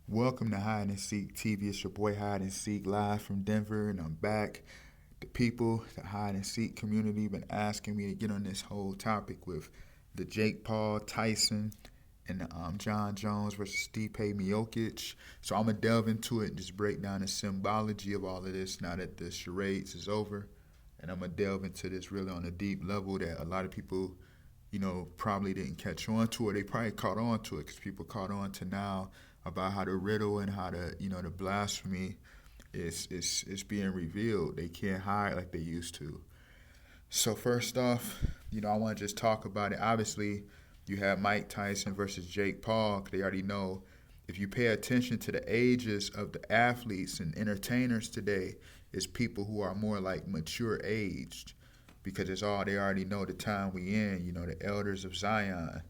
Welcome to Hide and Seek TV. It's your boy Hide and Seek live from Denver, and I'm back. The people, the Hide and Seek community, been asking me to get on this whole topic with the Jake Paul, Tyson, and the John Jones versus Stipe Miocic. So I'm gonna delve into it and just break down the symbology of all of this now that the charades is over, and I'm gonna delve into this really on a deep level that a lot of people, probably didn't catch on to, or they probably caught on to it because people caught on to now about how the riddle and how the blasphemy is being revealed. They can't hide like they used to. So first off, I want to just talk about it. Obviously, you have Mike Tyson versus Jake Paul. 'Cause they already know if you pay attention to the ages of the athletes and entertainers today, it's people who are more like mature aged because it's all they already know the time we in. The elders of Zion.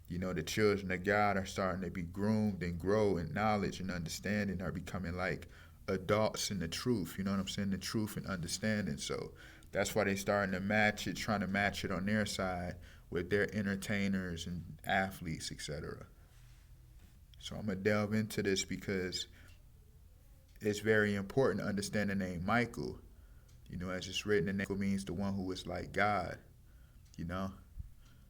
The children of God are starting to be groomed and grow in knowledge and understanding, are becoming like adults in the truth. You know what I'm saying? The truth and understanding. So that's why they starting to match it, trying to match it on their side with their entertainers and athletes, etc. So I'm gonna delve into this because it's very important to understand the name Michael. As it's written, the name Michael means the one who is like God. You know,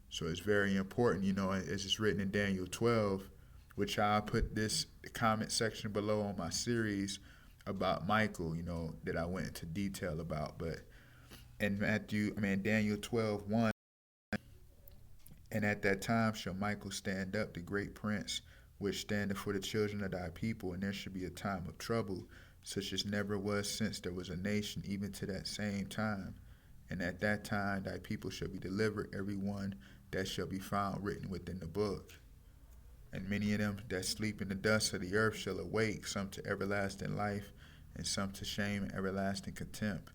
so it's very important, as it's written in Daniel 12, which I'll put this comment section below on my series about Michael, that I went into detail about. But in Daniel 12:1, and at that time shall Michael stand up, the great prince, which standeth for the children of thy people, and there shall be a time of trouble, such as never was since there was a nation, even to that same time. And at that time thy people shall be delivered, every one that shall be found written within the book. And many of them that sleep in the dust of the earth shall awake, some to everlasting life, and some to shame and everlasting contempt.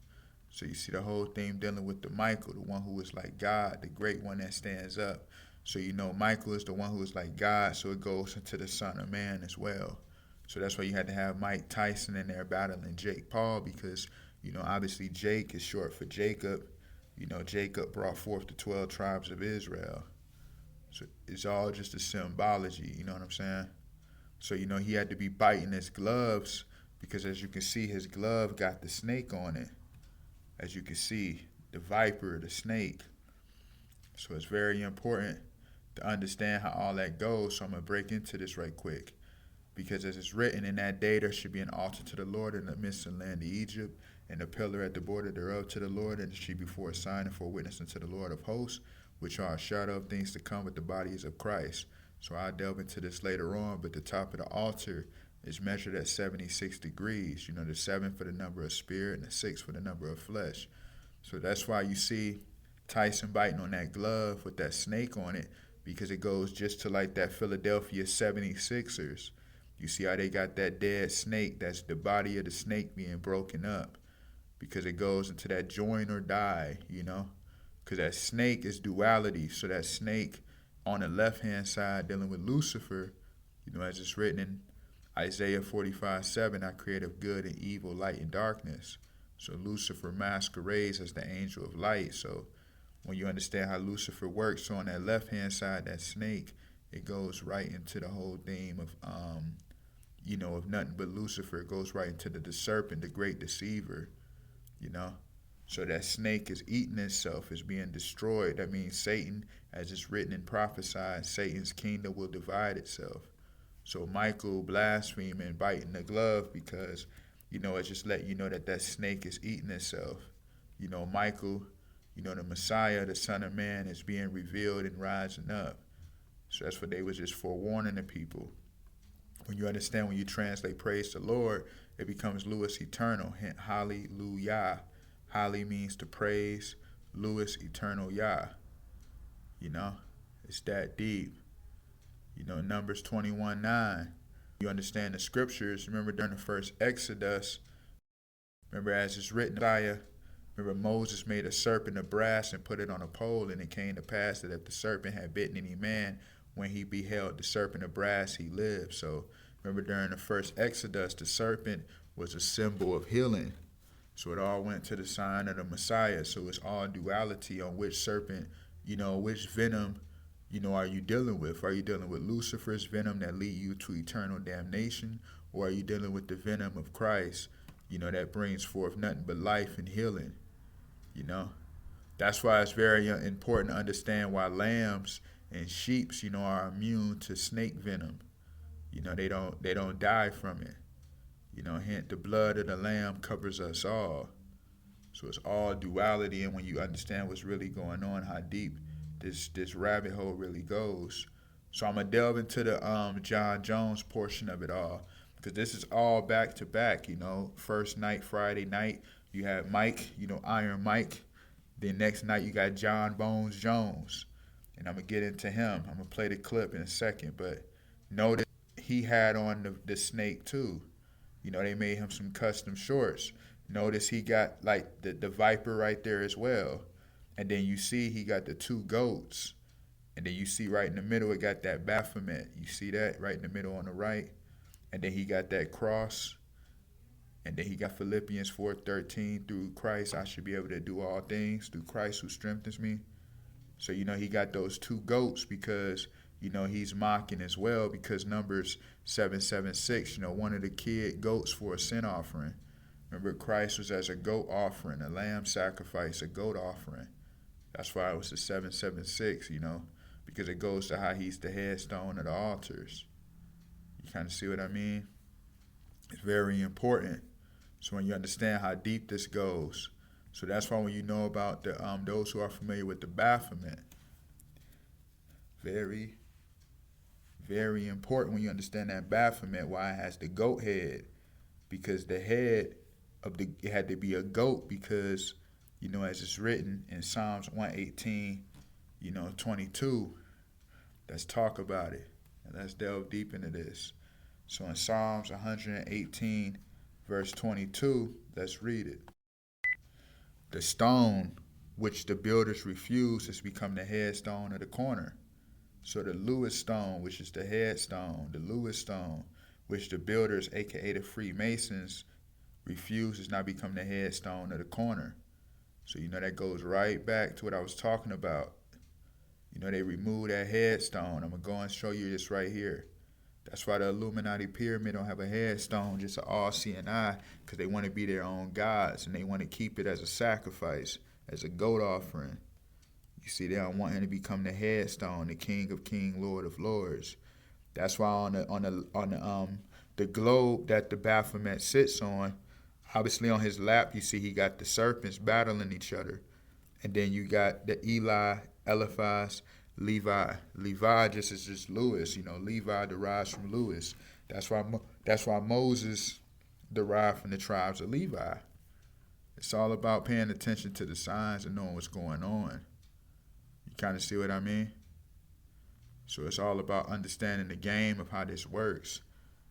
So you see the whole theme dealing with the Michael, the one who is like God, the great one that stands up. So Michael is the one who is like God, so it goes into the Son of Man as well. So that's why you had to have Mike Tyson in there battling Jake Paul, because obviously Jake is short for Jacob. Jacob brought forth the 12 tribes of Israel. So it's all just a symbology, you know what I'm saying? So, he had to be biting his gloves because, as you can see, his glove got the snake on it. As you can see, the viper, the snake. So it's very important to understand how all that goes. So I'm going to break into this right quick. Because as it's written, in that day there should be an altar to the Lord in the midst of the land of Egypt, and a pillar at the border thereof to the Lord, and it should be for a sign and for a witness unto the Lord of hosts, which are a shadow of things to come, with the bodies of Christ. So I'll delve into this later on, but the top of the altar is measured at 76 degrees. The 7 for the number of spirit, and the 6 for the number of flesh. So that's why you see Tyson biting on that glove with that snake on it, because it goes just to like that Philadelphia 76ers. You see how they got that dead snake? That's the body of the snake being broken up, because it goes into that join or die, because that snake is duality. So that snake on the left-hand side dealing with Lucifer, as it's written in Isaiah 45:7, I created good and evil, light and darkness. So Lucifer masquerades as the angel of light. So when you understand how Lucifer works, so on that left-hand side, that snake, it goes right into the whole theme of of nothing but Lucifer. It goes right into the serpent, the great deceiver, So that snake is eating itself, is being destroyed. That means Satan, as it's written and prophesied, Satan's kingdom will divide itself. So Michael blaspheming and biting the glove because, it's just letting you know that snake is eating itself. Michael, the Messiah, the Son of Man, is being revealed and rising up. So that's what they was just forewarning the people. When you understand, when you translate praise the Lord, it becomes Louis Eternal. Hallelujah. Holly means to praise. Louis Eternal Yah. It's that deep. Numbers 21:9. You understand the scriptures. Remember during the first Exodus, remember as it's written, Isaiah, remember Moses made a serpent of brass and put it on a pole, and it came to pass that if the serpent had bitten any man, when he beheld the serpent of brass, he lived. So remember during the first Exodus, the serpent was a symbol of healing. So it all went to the sign of the Messiah. So it's all duality on which serpent, which venom, are you dealing with? Are you dealing with Lucifer's venom that lead you to eternal damnation? Or are you dealing with the venom of Christ, that brings forth nothing but life and healing, you know? That's why it's very important to understand why lambs and sheeps, are immune to snake venom. They don't die from it. Hence the blood of the lamb covers us all. So it's all duality, and when you understand what's really going on, how deep this rabbit hole really goes. So I'm gonna delve into the John Jones portion of it all, because this is all back to back. First night, Friday night, you had Mike, Iron Mike. Then next night you got John Bones Jones, and I'm gonna get into him. I'm gonna play the clip in a second, but notice he had on the snake too. They made him some custom shorts. Notice he got like the viper right there as well. And then you see he got the two goats. And then you see right in the middle it got that Baphomet. You see that right in the middle on the right? And then he got that cross. And then he got Philippians 4:13, through Christ I should be able to do all things through Christ who strengthens me. So he got those two goats because he's mocking as well, because Numbers 7:76, one of the kid goats for a sin offering. Remember, Christ was as a goat offering, a lamb sacrifice, a goat offering. That's why it was the 776, because it goes to how he's the headstone of the altars. You kind of see what I mean? It's very important. So when you understand how deep this goes, so that's why when you know about the those who are familiar with the Baphomet, very, very important when you understand that Baphomet, why it has the goat head, because the head it had to be a goat, because as it's written in Psalms 118, 22. Let's talk about it, and let's delve deep into this. So in Psalms 118 verse 22, let's read it. The stone which the builders refused has become the headstone of the corner. So the Lewis stone, which is the headstone, the Lewis stone, which the builders, aka the Freemasons, refused, has now become the headstone of the corner. So that goes right back to what I was talking about. They removed that headstone. I'm gonna go and show you this right here. That's why the Illuminati pyramid don't have a headstone, just an all-seeing eye, because they want to be their own gods, and they want to keep it as a sacrifice, as a goat offering. You see, they don't want him to become the headstone, the King of Kings, Lord of Lords. That's why on the globe that the Baphomet sits on, obviously on his lap, you see he got the serpents battling each other. And then you got the Eli, Eliphaz, Levi. Levi is just Lewis. Levi derives from Lewis. That's why Moses derived from the tribes of Levi. It's all about paying attention to the signs and knowing what's going on. You kind of see what I mean? So it's all about understanding the game of how this works.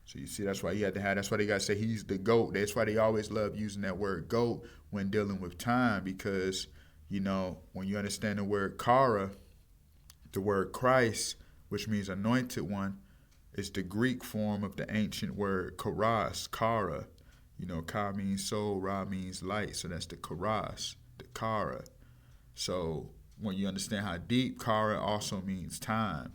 So you see, that's why that's why they got to say he's the GOAT. That's why they always love using that word GOAT when dealing with time, because, when you understand the word Kara, the word Christ, which means anointed one, is the Greek form of the ancient word Karas, Kara. Ka means soul, Ra means light. So that's the Karas, the Kara. So when you understand how deep, Kara also means time.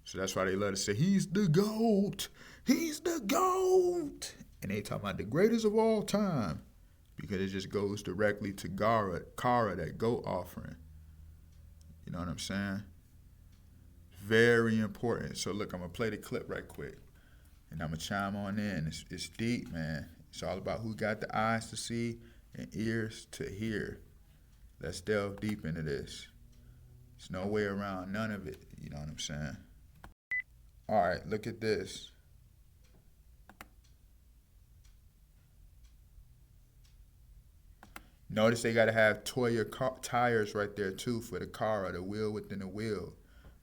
So that's why they love to say, he's the GOAT. He's the GOAT. And they talk about the greatest of all time, because it just goes directly to Kara, that goat offering. You know what I'm saying? Very important. So look, I'm going to play the clip right quick, and I'm going to chime on in. It's deep, man. It's all about who got the eyes to see and ears to hear. Let's delve deep into this. There's no way around none of it. You know what I'm saying? All right, look at this. Notice they got to have Toya tires right there too for the Kara, the wheel within the wheel,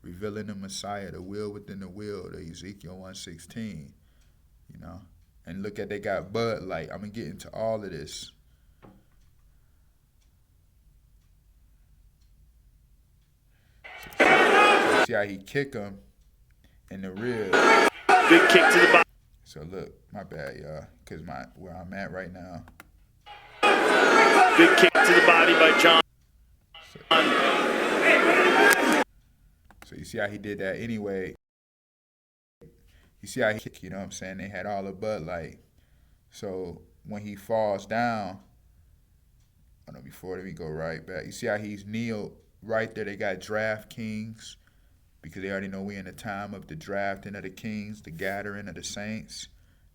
revealing the Messiah, the wheel within the wheel, the Ezekiel 1:16. And look at, they got Bud Light. I'm gonna get into all of this. So see how he kick him in the rib. Big kick to the body. So look, my bad, y'all, because where I'm at right now. Big kick to the body by John. So So you see how he did that anyway. You see how he, you know what I'm saying? They had all the Bud Light. So when he falls down, I know before we go right back, you see how he's kneeled right there. They got DraftKings because they already know we in the time of the drafting of the kings, the gathering of the saints.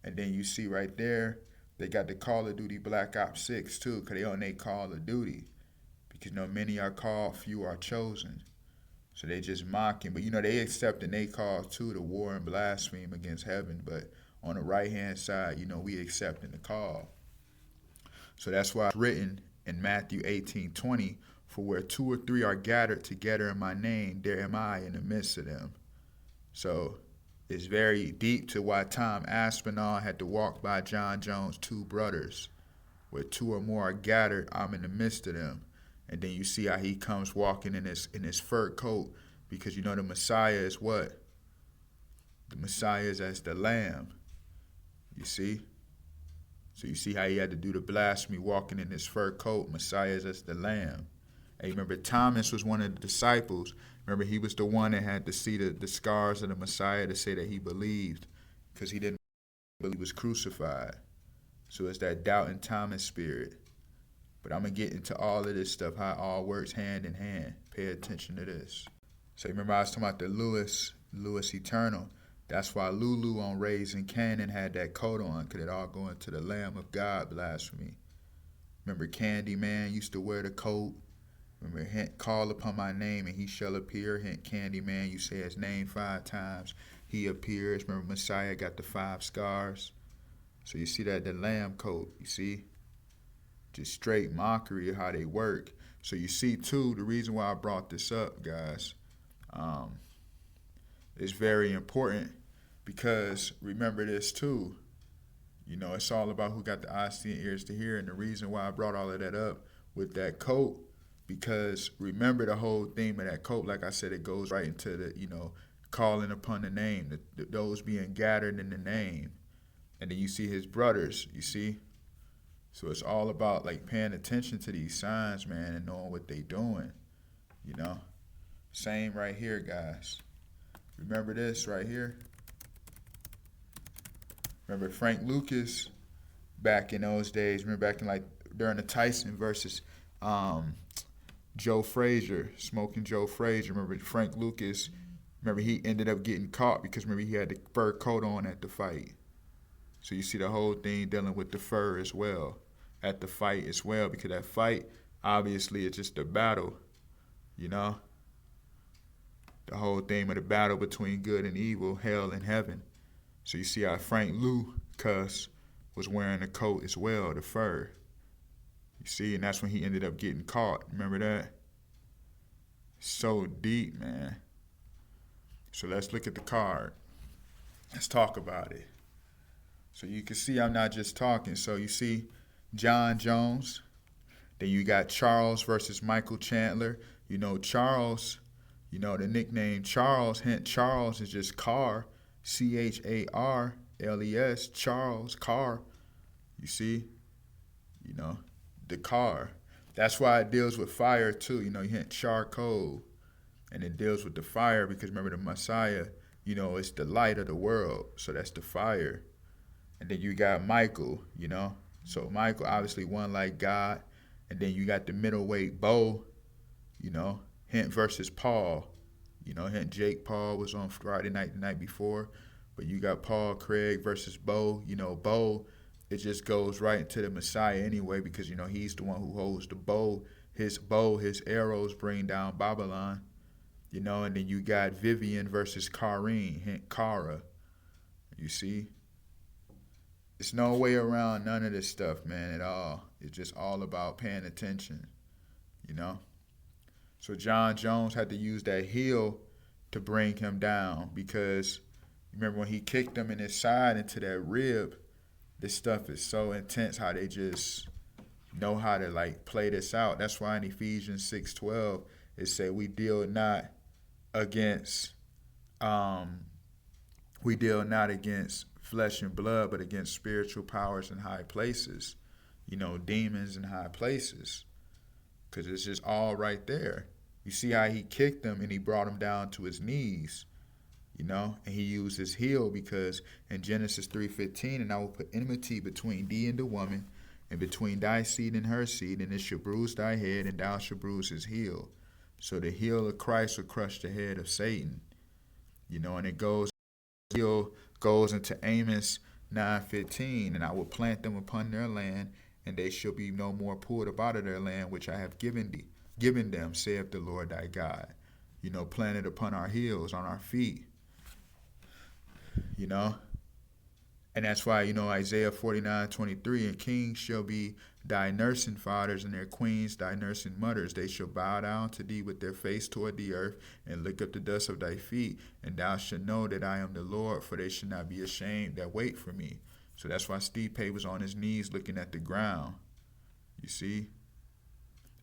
And then you see right there, they got the Call of Duty Black Ops 6 too, because they on their Call of Duty. Because many are called, few are chosen. So they just mocking. But they accepting they call too, the war and blaspheme against heaven. But on the right hand side, we accepting the call. So that's why it's written in Matthew 18:20, for where 2 or 3 are gathered together in my name, there am I in the midst of them. So it's very deep to why Tom Aspinall had to walk by John Jones' 2 brothers. Where 2 or more are gathered, I'm in the midst of them. And then you see how he comes walking in his fur coat, because the Messiah is what? The Messiah is as the Lamb. You see? So you see how he had to do the blasphemy walking in his fur coat. Messiah is as the Lamb. And remember, Thomas was one of the disciples. Remember, he was the one that had to see the scars of the Messiah to say that he believed, because he didn't believe he was crucified. So it's that doubting Thomas spirit. But I'm going to get into all of this stuff, how it all works hand in hand. Pay attention to this. So remember I was talking about the Lewis Eternal. That's why Lulu on Raising Canaan had that coat on, because it all going to the Lamb of God blasphemy. Remember Candyman used to wear the coat. Remember, hint, call upon my name and he shall appear. Hint, Candyman, you say his name 5 times, he appears. Remember Messiah got the 5 scars. So you see that, the lamb coat, you see? Just straight mockery of how they work. So you see too, the reason why I brought this up, guys, it's very important, because remember this too, it's all about who got the eyes to see and ears to hear. And the reason why I brought all of that up with that coat, because remember the whole theme of that coat, like I said, it goes right into the, calling upon the name, those being gathered in the name. And then you see his brothers, you see? So it's all about like paying attention to these signs, man, and knowing what they doing, Same right here, guys. Remember this right here? Remember Frank Lucas back in those days, back in during the Tyson versus Joe Frazier, smoking Joe Frazier. Remember Frank Lucas, he ended up getting caught because he had the fur coat on at the fight. So you see the whole thing dealing with the fur as well, at the fight as well, because that fight, obviously, it's just a battle, The whole theme of the battle between good and evil, hell and heaven. So you see how Frank Lucas was wearing the coat as well, the fur. You see, and that's when he ended up getting caught. Remember that? So deep, man. So let's look at the card. Let's talk about it. So you can see I'm not just talking. So you see John Jones. Then you got Charles versus Michael Chandler. Charles, the nickname Charles, hint Charles is just car, Charles, Charles, car. You see? The car. That's why it deals with fire too. You hint charcoal. And it deals with the fire because remember the Messiah, it's the light of the world. So that's the fire. And then you got Michael, So Michael obviously one like God. And then you got the middleweight Bo, hint versus Paul. Hint Jake Paul was on Friday night the night before. But you got Paul Craig versus Bo. Bo, it just goes right into the Messiah anyway because, he's the one who holds the bow. His arrows bring down Babylon. And then you got Vivian versus Kareen, hint Kara. You see? There's no way around none of this stuff, man, at all. It's just all about paying attention, So John Jones had to use that heel to bring him down because remember when he kicked him in his side into that rib, this stuff is so intense how they just know how to play this out. That's why in Ephesians 6:12 it say we deal not against flesh and blood, but against spiritual powers in high places, demons in high places, because it's just all right there, You see how he kicked him and he brought him down to his knees, and he used his heel because in Genesis 3:15, and I will put enmity between thee and the woman, and between thy seed and her seed, and it shall bruise thy head, and thou shalt bruise his heel. So the heel of Christ will crush the head of Satan, and it goes into Amos 9:15, and I will plant them upon their land, and they shall be no more pulled up out of their land which I have given them, saith the Lord thy God. Planted upon our heels, on our feet. And that's why, Isaiah 49:23, and kings shall be thy nursing fathers, and their queens thy nursing mothers. They shall bow down to thee with their face toward the earth, and lick up the dust of thy feet, and thou shalt know that I am the Lord, for they shall not be ashamed that wait for me. So that's why Stipe was on his knees looking at the ground. You see?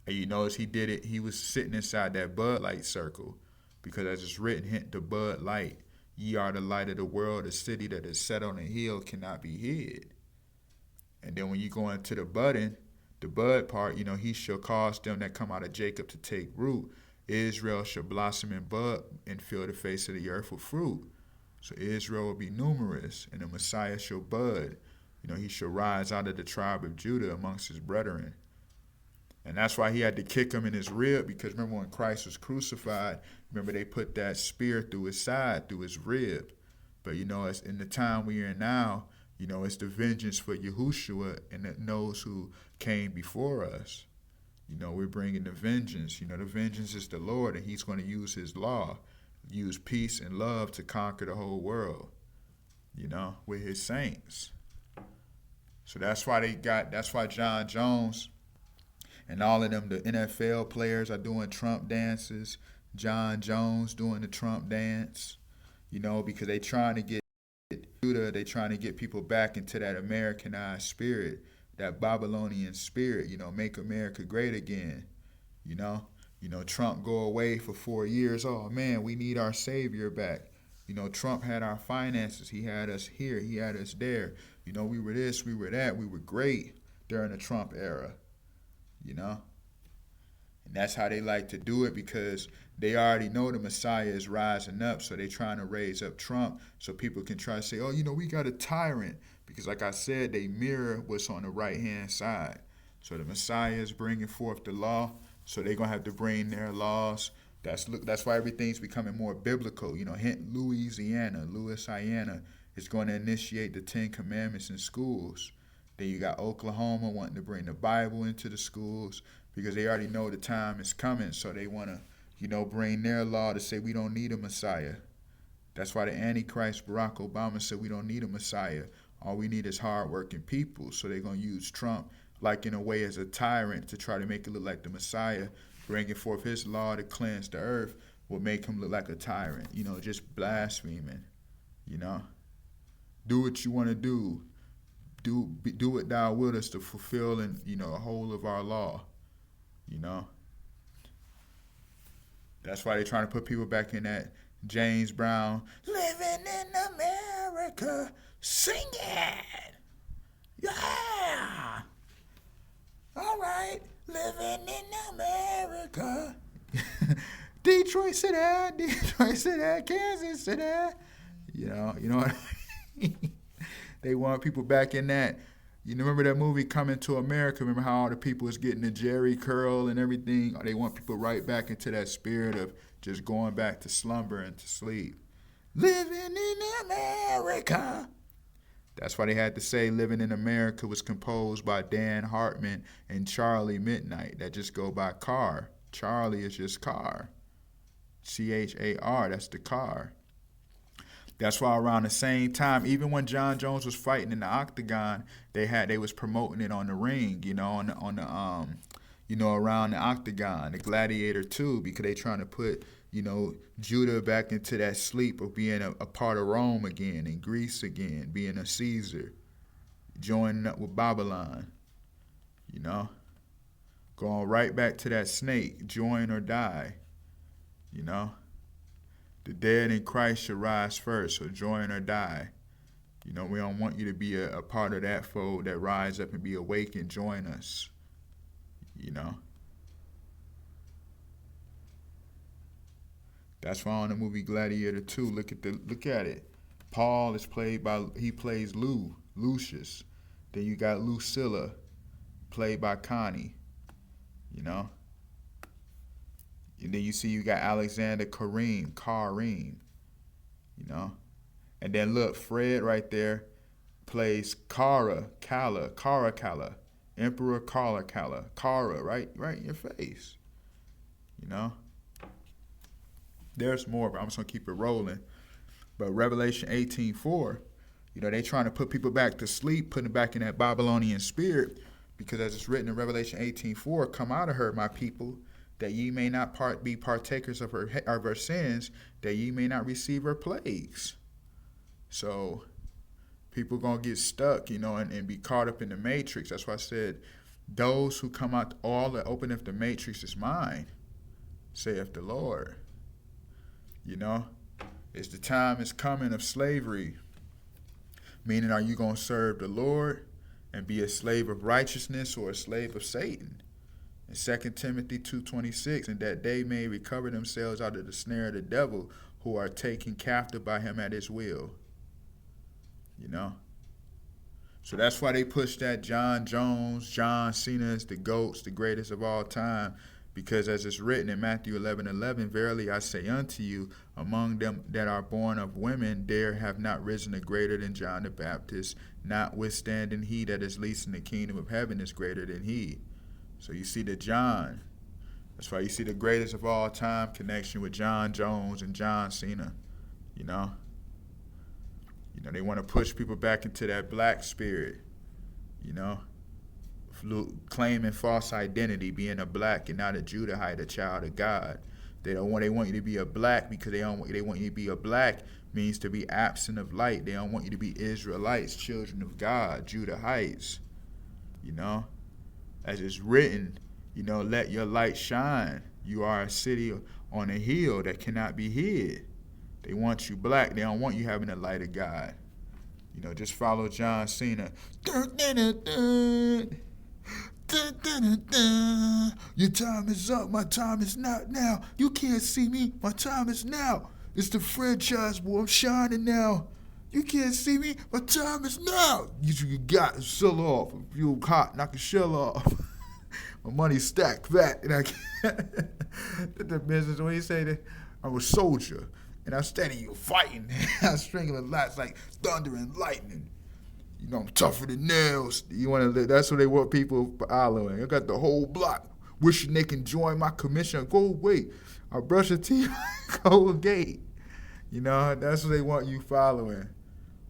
And you notice he did it, he was sitting inside that Bud Light circle, because as it's written, hint the Bud Light. Ye are the light of the world, a city that is set on a hill cannot be hid. And then when you go into the bud part, he shall cause them that come out of Jacob to take root. Israel shall blossom and bud and fill the face of the earth with fruit. So Israel will be numerous, and the Messiah shall bud. He shall rise out of the tribe of Judah amongst his brethren. And that's why he had to kick him in his rib, because remember when Christ was crucified, they put that spear through his side, through his rib. But, it's in the time we are in now, it's the vengeance for Yahushua and those who came before us. We're bringing the vengeance. The vengeance is the Lord, and he's going to use his law, use peace and love to conquer the whole world, with his saints. So that's why John Jones and all of them, the NFL players, are doing Trump dances. John Jones doing the Trump dance, because they trying to get Judah, they trying to get people back into that Americanized spirit, that Babylonian spirit, make America great again. Trump go away for 4 years. Oh man, we need our savior back. Trump had our finances. He had us here. He had us there. We were this, we were that. We were great during the Trump era. And that's how they like to do it, because they already know the Messiah is rising up, so they trying to raise up Trump so people can try to say, oh, we got a tyrant, because like I said, they mirror what's on the right-hand side. So the Messiah is bringing forth the law, so they're going to have to bring their laws. That's why everything's becoming more biblical. Hint Louisiana is going to initiate the 10 Commandments in schools. Then you got Oklahoma wanting to bring the Bible into the schools, because they already know the time is coming. So they want to, bring their law to say we don't need a Messiah. That's why the Antichrist Barack Obama said we don't need a Messiah. All we need is hardworking people. So they're going to use Trump, like in a way, as a tyrant to try to make it look like the Messiah, bringing forth his law to cleanse the earth, will make him look like a tyrant, just blaspheming, Do what you want to do. Do what thou willest to fulfill and the whole of our law. That's why they're trying to put people back in that James Brown, living in America, sing it. Yeah. All right, living in America. Detroit City, Kansas City. You know what I mean? They want people back in that. Remember that movie Coming to America? Remember how all the people was getting the Jerry curl and everything? Or they want people right back into that spirit of just going back to slumber and to sleep. Living in America. That's why they had to say Living in America was composed by Dan Hartman and Charlie Midnight. That just go by Car. Charlie is just Car. C-H-A-R, that's the Car. That's why around the same time, even when John Jones was fighting in the octagon, they was promoting it on the ring, on the around the octagon, the Gladiator 2, because they trying to put, Judah back into that sleep of being a part of Rome again, and Greece again, being a Caesar, joining up with Babylon, going right back to that snake, join or die, The dead in Christ shall rise first, so join or die. We don't want you to be a part of that fold that rise up and be awake and join us. That's why on the movie Gladiator 2, look at it. Paul is he plays Lucius. Then you got Lucilla, played by Connie, you know. And then you got Alexander Kareem, you know. And then look, Fred right there plays Kara Kala, Emperor Kara, right in your face, you know. There's more, but I'm just gonna keep it rolling. But Revelation 18:4, you know, they trying to put people back to sleep, putting back in that Babylonian spirit, because as it's written in Revelation 18:4, come out of her, my people, that ye may not be partakers of her sins, that ye may not receive her plagues. So people gonna get stuck, you know, and be caught up in the matrix. That's why I said, those who come out, all that openeth the matrix is mine, saith the Lord. You know, it's the time is coming of slavery. Meaning, are you going to serve the Lord and be a slave of righteousness or a slave of Satan? In 2 Timothy 2:26, and that they may recover themselves out of the snare of the devil, who are taken captive by him at his will. You know? So that's why they push that John Jones, John Cena is the GOATs, the greatest of all time. Because as it's written in Matthew 11:11, verily I say unto you, among them that are born of women, there have not risen a greater than John the Baptist, notwithstanding he that is least in the kingdom of heaven is greater than he. So you see the John. That's why you see the greatest of all time connection with John Jones and John Cena. You know? You know, they want to push people back into that black spirit, you know? Claiming false identity, being a black and not a Judahite, a child of God. They want you to be a black because they want you to be a black means to be absent of light. They don't want you to be Israelites, children of God, Judahites. You know, as it's written, you know, let your light shine. You are a city on a hill that cannot be hid. They want you black. They don't want you having the light of God. You know, just follow John Cena. Your time is up. My time is not now. You can't see me. My time is now. It's the franchise, boy. I'm shining now. You can't see me. My time is now. You got to sell off. If you're hot, knock your shell off. My money's stacked fat. And I can't. The business, when you say that, I'm a soldier. And I'm standing here fighting. I'm stringing the lights like thunder and lightning. You know, I'm tougher than nails. You want to live? That's what they want people following. I got the whole block wishing they can join my commission. Go away. I brush your teeth. Go gate. You know, that's what they want you following.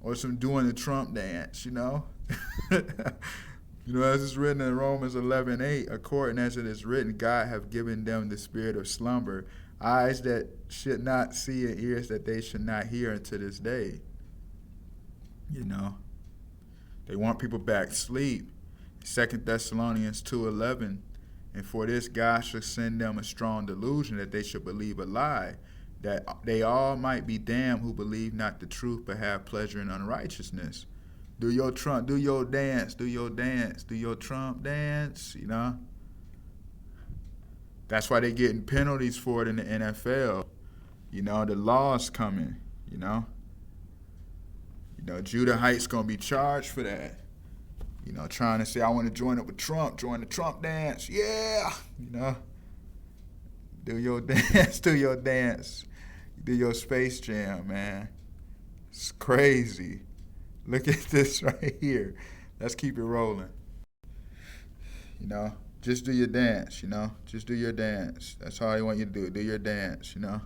Or some doing the Trump dance, you know. You know, as it's written in Romans 11:8, according as it is written, God have given them the spirit of slumber, eyes that should not see and ears that they should not hear unto this day. You know. They want people back asleep. 2 Thessalonians 2:11, and for this God shall send them a strong delusion that they should believe a lie, that they all might be damned who believe not the truth but have pleasure in unrighteousness. Do your Trump, do your dance, do your dance, do your Trump dance, you know? That's why they're getting penalties for it in the NFL. You know, the law's coming, you know? You know, Judahite's going to be charged for that. You know, trying to say, I want to join up with Trump, join the Trump dance. Yeah, you know. Do your dance, do your dance. Do your Space Jam, man. It's crazy. Look at this right here. Let's keep it rolling. You know, just do your dance, you know. Just do your dance. That's all I want you to do. Do your dance, you know.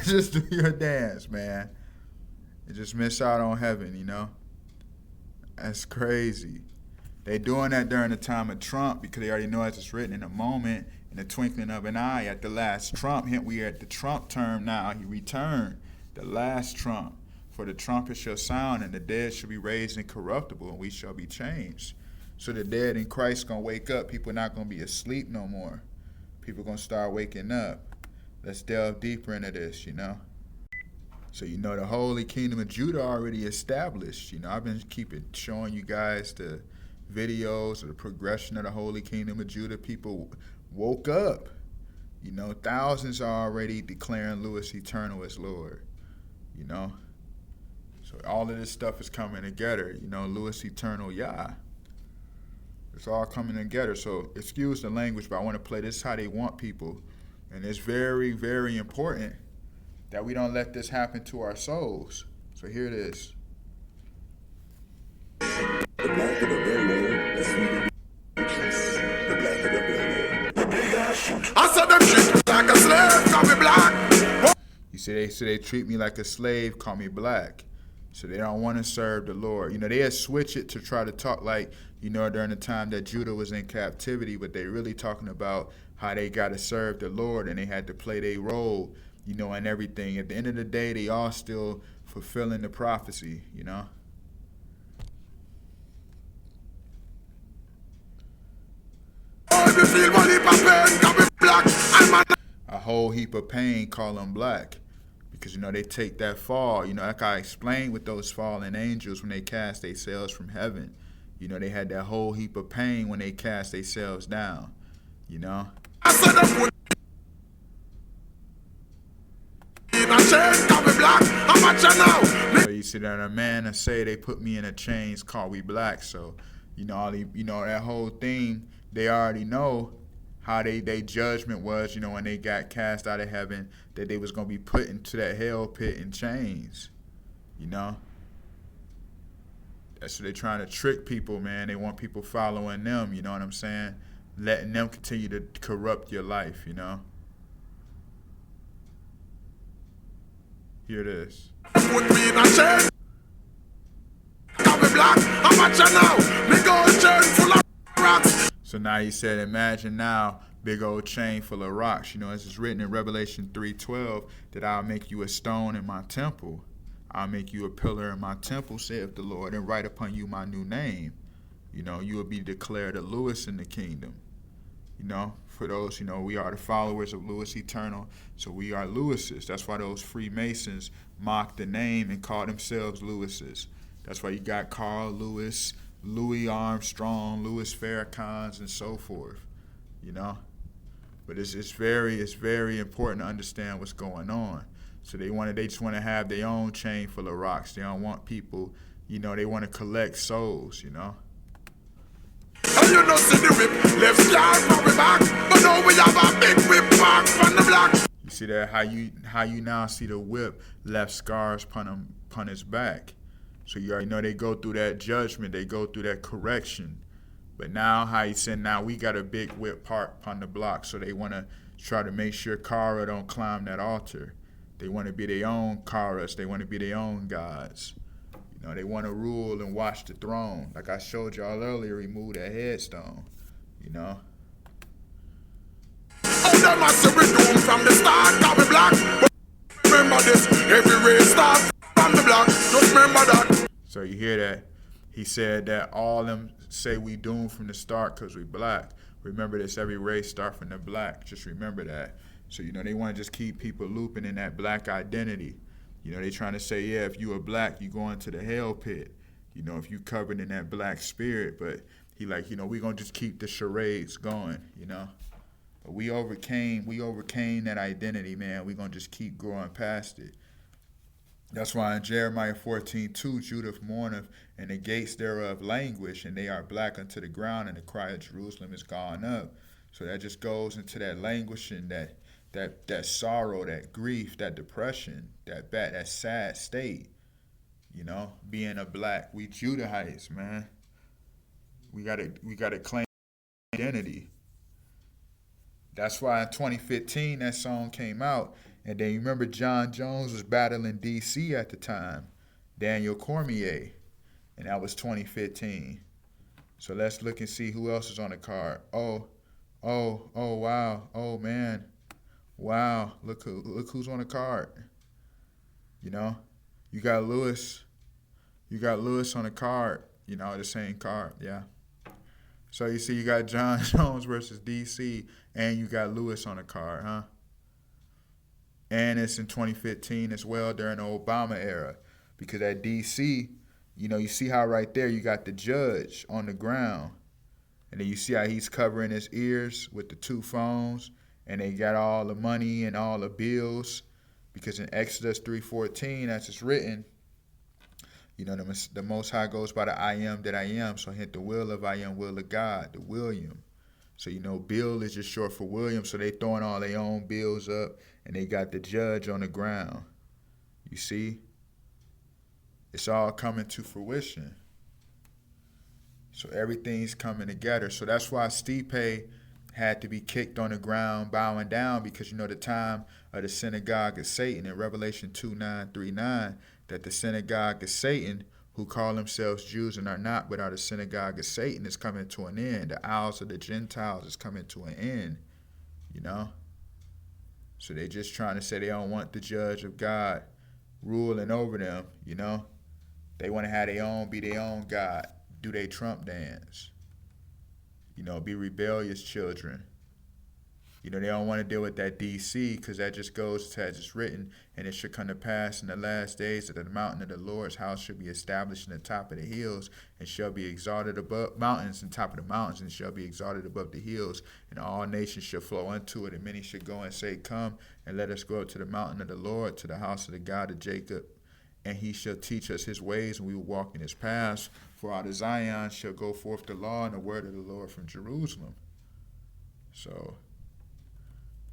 Just do your dance, man. You just miss out on heaven, you know. That's crazy. They doing that during the time of Trump because they already know as it's written, in a moment, in the twinkling of an eye, at the last trump. We are at the Trump term now. He returned. The last trump. For the trumpet shall sound, and the dead shall be raised incorruptible, and we shall be changed. So the dead in Christ going to wake up. People are not going to be asleep no more. People are going to start waking up. Let's delve deeper into this, you know. So, you know, the Holy Kingdom of Judah already established. You know, I've been showing you guys the videos of the progression of the Holy Kingdom of Judah. People woke up. You know, thousands are already declaring Louis Eternal as Lord. You know, so all of this stuff is coming together. You know, Louis Eternal, yeah. It's all coming together. So excuse the language, but I want to play this how they want people. And it's very, very important that we don't let this happen to our souls. So here it is. The black of the railroad, the sweeter the trust. The black of the railroad. I said them shit like a slave, call me black. You see, they treat me like a slave, call me black. So they don't want to serve the Lord. You know, they had switched it to try to talk like, you know, during the time that Judah was in captivity, but they really talking about how they got to serve the Lord and they had to play their role, you know, and everything. At the end of the day, they all still fulfilling the prophecy, you know. A whole heap of pain, call them black. Because, you know, they take that fall. You know, like I explained with those fallen angels when they cast themselves from heaven. You know, they had that whole heap of pain when they cast themselves down. You know? So you see that a man that say they put me in a chains call we black. So, you know, that whole thing, they already know how they judgment was, you know, when they got cast out of heaven, that they was going to be put into that hell pit in chains, you know. That's what they're trying to trick people, man. They want people following them, you know what I'm saying? Letting them continue to corrupt your life, you know. Here it is. Put me in a chain. Call me black. I'm a now. Me go chain full of rocks. So now he said, imagine now, big old chain full of rocks. You know, as it's written in Revelation 3:12, that I'll make you a stone in my temple. I'll make you a pillar in my temple, saith the Lord, and write upon you my new name. You know, you will be declared a Louis in the kingdom. You know, for those, you know, we are the followers of Louis Eternal, so we are Louises. That's why those Freemasons mock the name and call themselves Louises. That's why you got Carl Lewis, Louis Armstrong, Louis Farrakhan's, and so forth, you know. But it's very important to understand what's going on. So they just want to have their own chain full of rocks. They don't want people, you know, they want to collect souls, you know. And you know, see the whip, left side from the back, but now we have a big whip back from the block. You see that, how you now see the whip left scars upon his back. So you already know they go through that judgment, they go through that correction. But now how he said, now we got a big whip parked upon the block, so they want to try to make sure Kara don't climb that altar. They want to be their own Karas, they want to be their own gods. You know, they want to rule and watch the throne. Like I showed y'all earlier, remove that headstone, you know. Oh, that must be doomed from the start, now we black. But remember this, every race starts from the block. Just remember that. So you hear that? He said that all them say we doomed from the start because we black. Remember this, every race start from the black. Just remember that. So, you know, they want to just keep people looping in that black identity. You know, they trying to say, yeah, if you are black, you go into the hell pit. You know, if you covered in that black spirit. But he like, you know, we going to just keep the charades going, you know. But we overcame that identity, man. We going to just keep growing past it. That's why in Jeremiah 14:2, Judah mourneth, and the gates thereof languish, and they are black unto the ground, and the cry of Jerusalem is gone up. So that just goes into that languishing, that sorrow, that grief, that depression, that sad state. You know, being a black, we Judahites, man. We gotta claim identity. That's why in 2015 that song came out. And then you remember John Jones was battling DC at the time, Daniel Cormier, and that was 2015. So let's look and see who else is on the card. Oh, wow, oh man, wow, look who's on the card. You know, you got Lewis on the card. You know, the same card, yeah. So you see, you got John Jones versus DC, and you got Lewis on the card, huh? And it's in 2015 as well during the Obama era. Because at DC, you know, you see how right there you got the judge on the ground. And then you see how he's covering his ears with the two phones. and they got all the money and all the bills, because in Exodus 3:14, as it's written, the Most High goes by the I am that I am. So hit the will of I am, will of God, the William. So, Bill is just short for William. So they throwing all their own bills up, and they got the judge on the ground. You see? It's all coming to fruition. So everything's coming together. So that's why Stipe had to be kicked on the ground, bowing down, because the time of the synagogue of Satan in Revelation 2:9-9, that the synagogue of Satan, who call themselves Jews and are not, but are the synagogue of Satan, is coming to an end. The isles of the Gentiles is coming to an end. So they just trying to say they don't want the judge of God ruling over them. They want to have be their own God, do their Trump dance, be rebellious children. They don't want to deal with that DC, because that just goes to as it's written, and it should come to pass in the last days that the mountain of the Lord's house shall be established in the top of the hills, and shall be exalted above mountains, and top of the mountains, and shall be exalted above the hills, and all nations shall flow unto it, and many shall go and say, Come, and let us go up to the mountain of the Lord, to the house of the God of Jacob, and he shall teach us his ways, and we will walk in his paths. For out of Zion shall go forth the law and the word of the Lord from Jerusalem. So,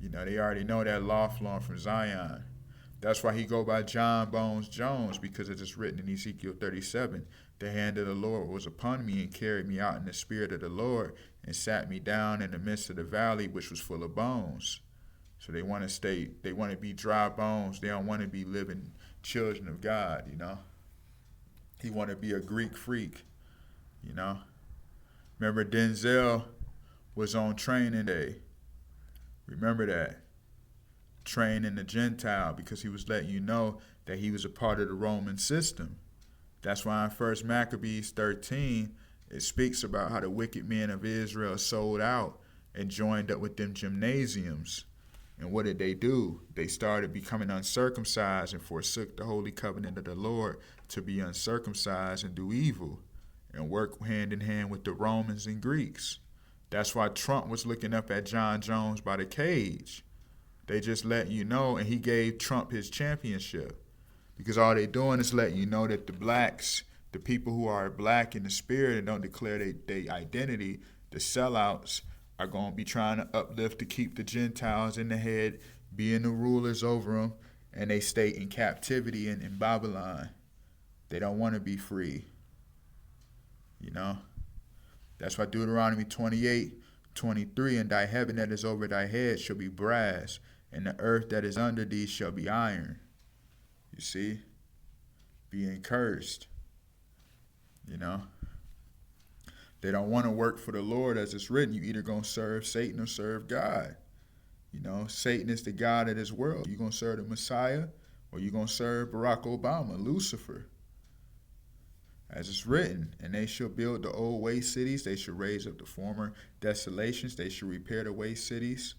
they already know that law flowing from Zion. That's why he go by John Bones Jones, because it is written in Ezekiel 37, the hand of the Lord was upon me and carried me out in the spirit of the Lord and sat me down in the midst of the valley, which was full of bones. So they want to be dry bones. They don't want to be living children of God, He want to be a Greek freak, Remember Denzel was on training day. Remember that. Training the Gentile, because he was letting you know that he was a part of the Roman system. That's why in 1 Maccabees 13, it speaks about how the wicked men of Israel sold out and joined up with them gymnasiums. And what did they do? They started becoming uncircumcised and forsook the holy covenant of the Lord to be uncircumcised and do evil and work hand in hand with the Romans and Greeks. That's why Trump was looking up at John Jones by the cage. They just let you know, and he gave Trump his championship. Because all they doing is letting you know that the blacks, the people who are black in the spirit and don't declare their identity, the sellouts, are going to be trying to uplift to keep the Gentiles in the head, being the rulers over them, and they stay in captivity in Babylon. They don't want to be free. That's why Deuteronomy 28:23, and thy heaven that is over thy head shall be brass, and the earth that is under thee shall be iron. You see? Being cursed. They don't want to work for the Lord, as it's written. You either going to serve Satan or serve God. Satan is the God of this world. You going to serve the Messiah, or you going to serve Barack Obama, Lucifer. As it's written, and they shall build the old waste cities, they shall raise up the former desolations, they shall repair the waste cities,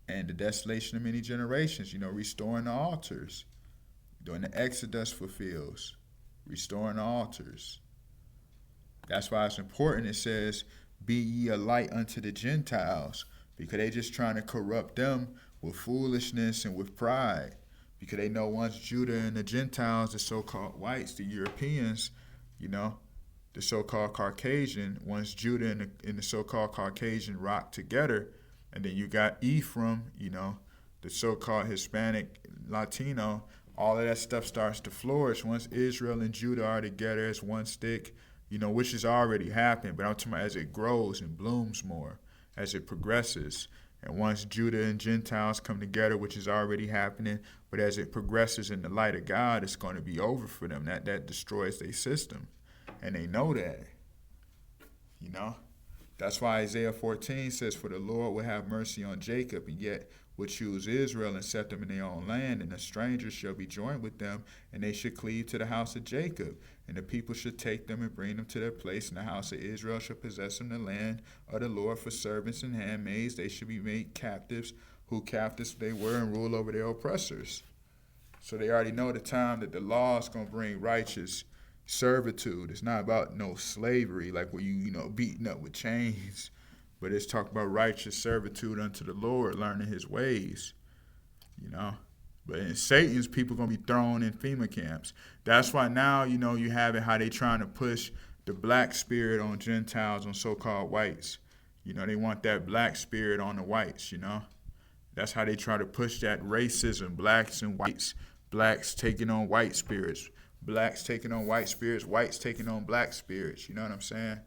and the desolation of many generations, restoring the altars. During the Exodus fulfills, restoring the altars. That's why it's important. It says, be ye a light unto the Gentiles, because they just trying to corrupt them with foolishness and with pride. Because they know once Judah and the Gentiles, the so-called whites, the Europeans, the so-called Caucasian, once Judah and the so-called Caucasian rock together, and then you got Ephraim, the so-called Hispanic, Latino, all of that stuff starts to flourish. Once Israel and Judah are together as one stick, which has already happened, but I'm talking about as it grows and blooms more, as it progresses. And once Judah and Gentiles come together, which is already happening, but as it progresses in the light of God, it's going to be over for them. That destroys their system. And they know that. That's why Isaiah 14 says, for the Lord will have mercy on Jacob, and yet will choose Israel and set them in their own land, and the strangers shall be joined with them, and they should cleave to the house of Jacob. And the people should take them and bring them to their place, and the house of Israel shall possess them the land of the Lord for servants and handmaids. They should be made captives, who captives they were, and rule over their oppressors. So they already know the time that the law is going to bring righteous servitude. It's not about no slavery, like where you beaten up with chains, But it's talking about righteous servitude unto the Lord, learning his ways, you know. But in Satan's, people going to be thrown in FEMA camps. That's why now, you know, you have it how they trying to push the black spirit on Gentiles, on so-called whites. You know, they want that black spirit on the whites, you know. That's how they try to push that racism, blacks and whites. Blacks taking on white spirits. Blacks taking on white spirits. Whites taking on black spirits. You know what I'm saying?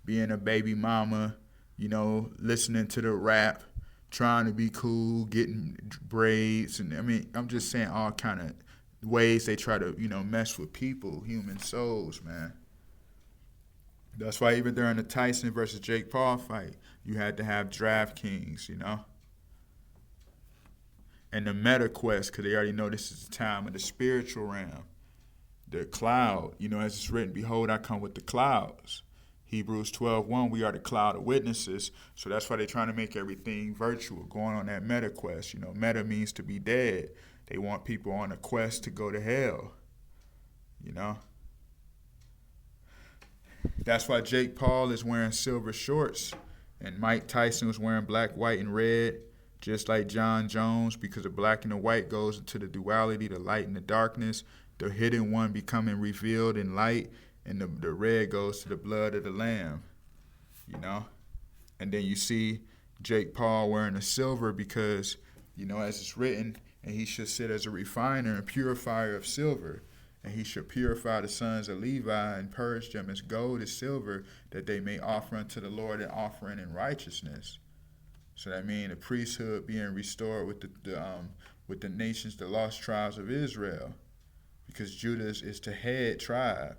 Being a baby mama, you know, listening to the rap, trying to be cool, getting braids, and I mean, I'm just saying all kind of ways they try to, you know, mess with people, human souls, man. That's why even during the Tyson versus Jake Paul fight, you had to have DraftKings, you know, and the meta quest, because they already know this is the time of the spiritual realm, the cloud, you know, as it's written, behold, I come with the clouds. Hebrews 12:1, we are the cloud of witnesses. So that's why they're trying to make everything virtual, going on that meta quest. You know, meta means to be dead. They want people on a quest to go to hell, you know. That's why Jake Paul is wearing silver shorts and Mike Tyson was wearing black, white, and red, just like John Jones, because the black and the white goes into the duality, the light and the darkness, the hidden one becoming revealed in light, and the red goes to the blood of the Lamb, you know? And then you see Jake Paul wearing the silver because, you know, as it's written, and he should sit as a refiner and purifier of silver, and he should purify the sons of Levi and purge them as gold as silver, that they may offer unto the Lord an offering in righteousness. So that means the priesthood being restored with the nations, the lost tribes of Israel, because Judah is the head tribe,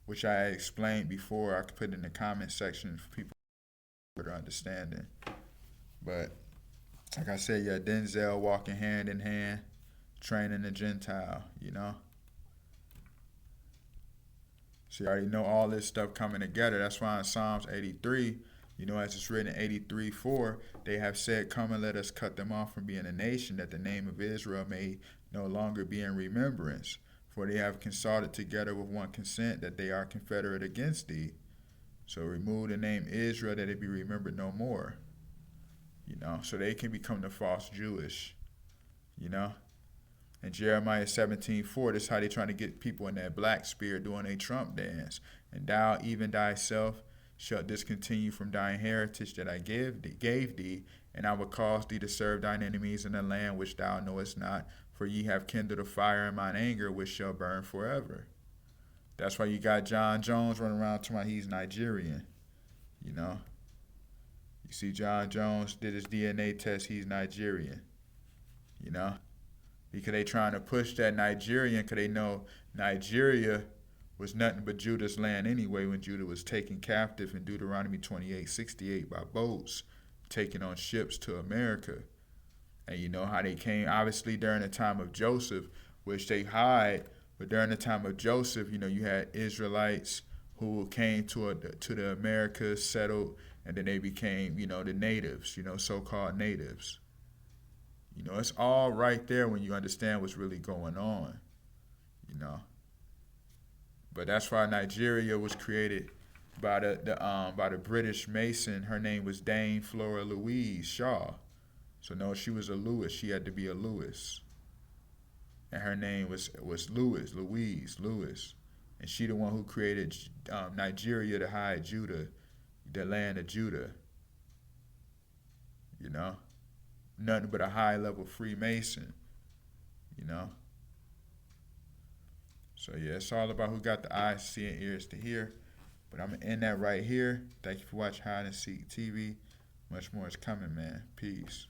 which I explained before. I could put in the comment section for people for their understanding. But like I said, yeah, Denzel walking hand in hand, training the Gentile, you know. So you already know all this stuff coming together. That's why in Psalms 83, you know, as it's written in 83:4, they have said, come and let us cut them off from being a nation, that the name of Israel may no longer be in remembrance. For they have consulted together with one consent that they are confederate against thee. So remove the name Israel, that it be remembered no more. You know, so they can become the false Jewish, you know. And Jeremiah 17:4, this is how they trying to get people in that black spirit doing a Trump dance. And thou, even thyself, shalt discontinue from thine heritage that I gave thee, and I will cause thee to serve thine enemies in the land which thou knowest not, for ye have kindled a fire in mine anger, which shall burn forever. That's why you got John Jones running around talking about he's Nigerian, you know. You see John Jones did his DNA test, he's Nigerian, you know. Because they trying to push that Nigerian, because they know Nigeria was nothing but Judah's land anyway when Judah was taken captive in Deuteronomy 28:68 by boats, taken on ships to America. And you know how they came, obviously during the time of Joseph, which they hide, but during the time of Joseph, you know, you had Israelites who came to the Americas, settled, and then they became, you know, the natives, you know, so-called natives. You know, it's all right there when you understand what's really going on, you know. But that's why Nigeria was created by the British Mason. Her name was Dame Flora Louise Shaw. So no, she was a Lewis. She had to be a Lewis. And her name was Louise Lewis. And she the one who created Nigeria to hide Judah, the land of Judah. You know? Nothing but a high-level Freemason, you know? So yeah, it's all about who got the eyes to see and ears to hear. But I'm going to end that right here. Thank you for watching Hide and Seek TV. Much more is coming, man. Peace.